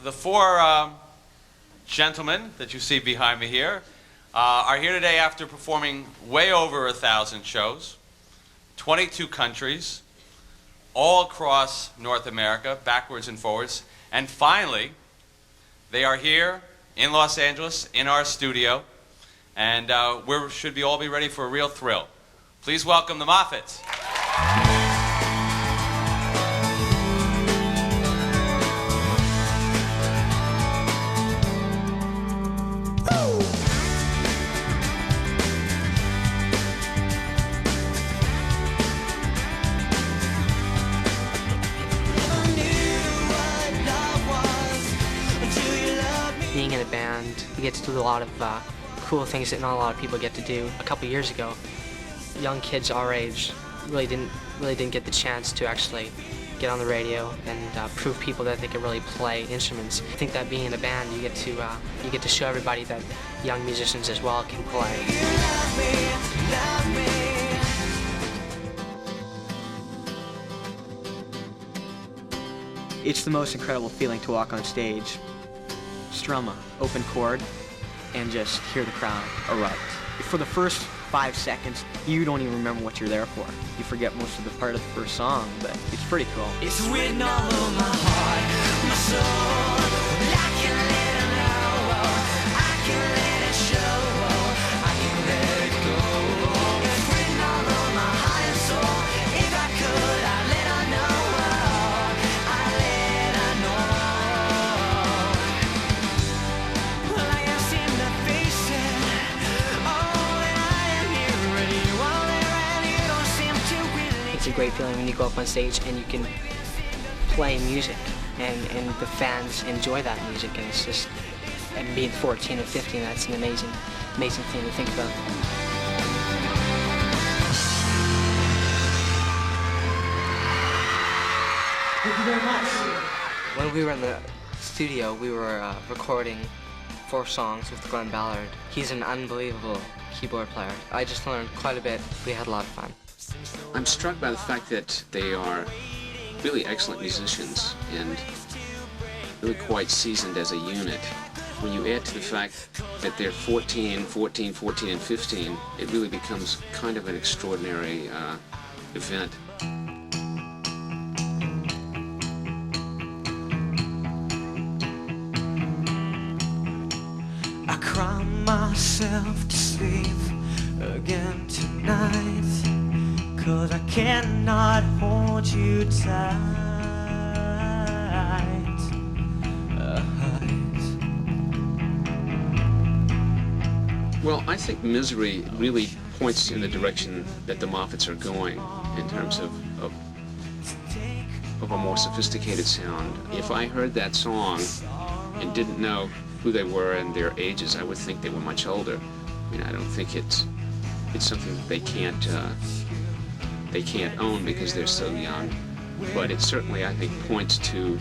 The four gentlemen that you see behind me here are here today after performing way over 1,000 shows, 22 countries, all across North America, backwards and forwards. And finally, they are here in Los Angeles, in our studio, and we should all be ready for a real thrill. Please welcome the Moffatts. Being in a band, you get to do a lot of cool things that not a lot of people get to do. A couple years ago, young kids our age really didn't get the chance to actually get on the radio and prove people that they could really play instruments. I think that being in a band, you get to show everybody that young musicians as well can play. It's the most incredible feeling to walk on stage, strum an open chord, and just hear the crowd erupt. For the first 5 seconds, you don't even remember what you're there for. You forget most of the part of the first song, but it's pretty cool. It's written all over my heart, my soul. I can let it know, I can let it show, I can let it go. It's written all over my heart and soul. If I could, I'd let her know, I'd let her know. Well, I can't seem to face it. It's a great feeling when you go up on stage and you can play music and the fans enjoy that music, and it's just, and being 14 or 15, that's an amazing thing to think about. Thank you very much. When we were in the studio, we were recording 4 songs with Glenn Ballard. He's an unbelievable keyboard player. I just learned quite a bit. We had a lot of fun. I'm struck by the fact that they are really excellent musicians and really quite seasoned as a unit. When you add to the fact that they're 14, and 15, it really becomes kind of an extraordinary event. I cry myself to sleep again tonight, 'cause I cannot hold you tight. Well, I think Misery really points in the direction that the Moffatts are going in terms of a more sophisticated sound. If I heard that song and didn't know who they were and their ages, I would think they were much older. I mean, I don't think it's something that they can't own because they're so young. But it certainly, I think, points to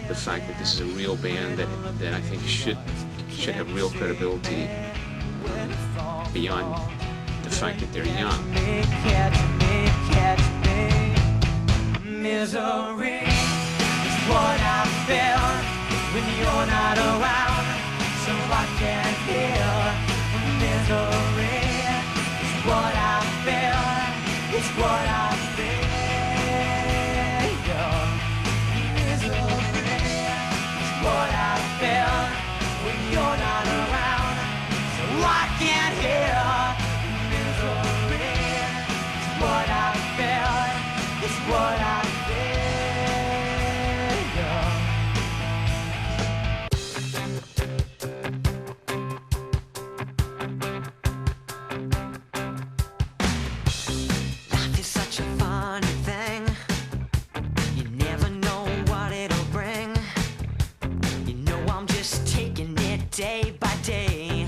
the fact that this is a real band that I think should have real credibility beyond the fact that they're young. Misery is what I feel when you're not around, so I can't hear. Misery is what I feel, it's what I feel. Misery is what I feel when you're not around, so I can't hear. Misery is what I feel, it's what I feel. Life is such a funny thing. You never know what it'll bring. You know I'm just taking it day by day.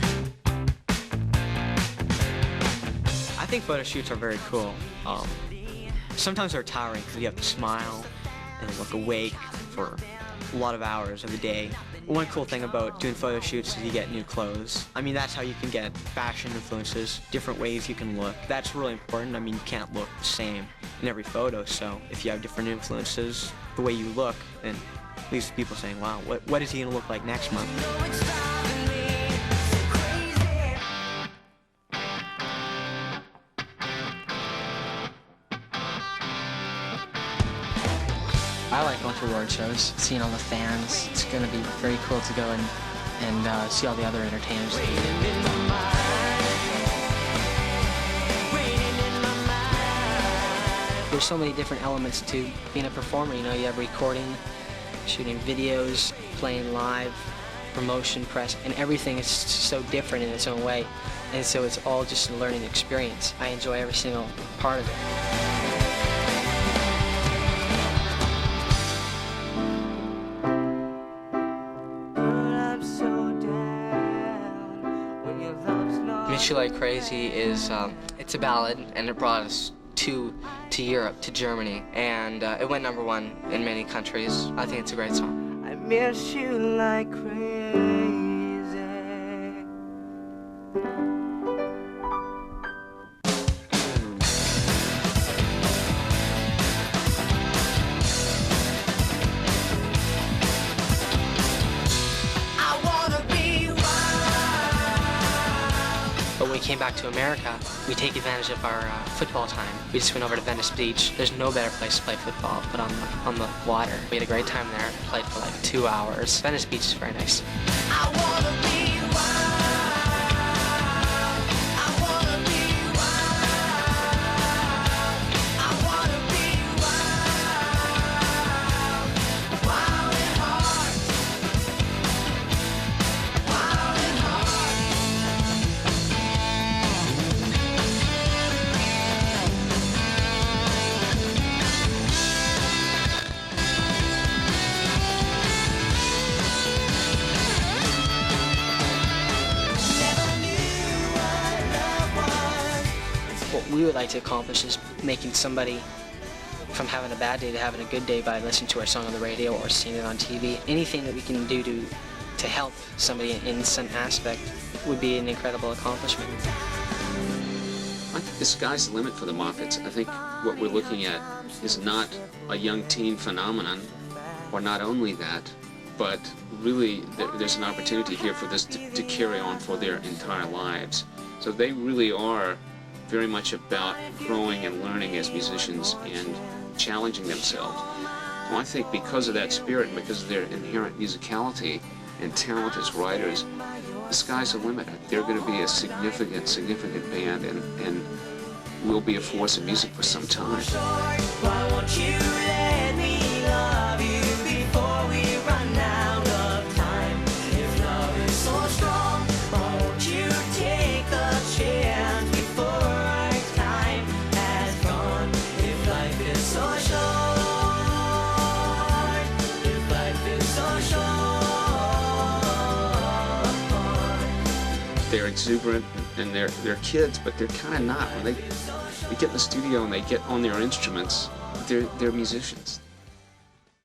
I think photo shoots are very cool. Sometimes they're tiring because you have to smile and look awake for a lot of hours of the day. One cool thing about doing photo shoots is you get new clothes. I mean, that's how you can get fashion influences, different ways you can look. That's really important. I mean, you can't look the same in every photo, so if you have different influences, the way you look, then leaves people saying, wow, what is he going to look like next month? I like going to award shows, seeing all the fans. It's going to be very cool to go and see all the other entertainers that we do. There's so many different elements to being a performer. You know, you have recording, shooting videos, playing live, promotion, press, and everything is so different in its own way. And so it's all just a learning experience. I enjoy every single part of it. Miss You Like Crazy is, it's a ballad, and it brought us to Europe, to Germany, and it went #1 in many countries. I think it's a great song. I miss you like crazy. But when we came back to America, we take advantage of our football time. We just went over to Venice Beach. There's no better place to play football but on the water. We had a great time there. Played for like 2 hours. Venice Beach is very nice. I wanna be wild. I wanna be wild. I wanna be wild. Wild and hard. Wild and hard. What we would like to accomplish is making somebody from having a bad day to having a good day by listening to our song on the radio or seeing it on TV. Anything that we can do to help somebody in some aspect would be an incredible accomplishment. I think the sky's the limit for the Moffatts. I think what we're looking at is not a young teen phenomenon, or not only that, but really there's an opportunity here for this to carry on for their entire lives. So they really are very much about growing and learning as musicians and challenging themselves. Well, I think because of that spirit and because of their inherent musicality and talent as writers, the sky's the limit. They're going to be a significant band and will be a force of music for some time. Why won't you let me love you before we run out of time? If love is so strong, why won't you take a chance before our time has gone? If life is so short, if life is so short. They're exuberant and they're kids, but they're kind of not. When they get in the studio and they get on their instruments, they're musicians.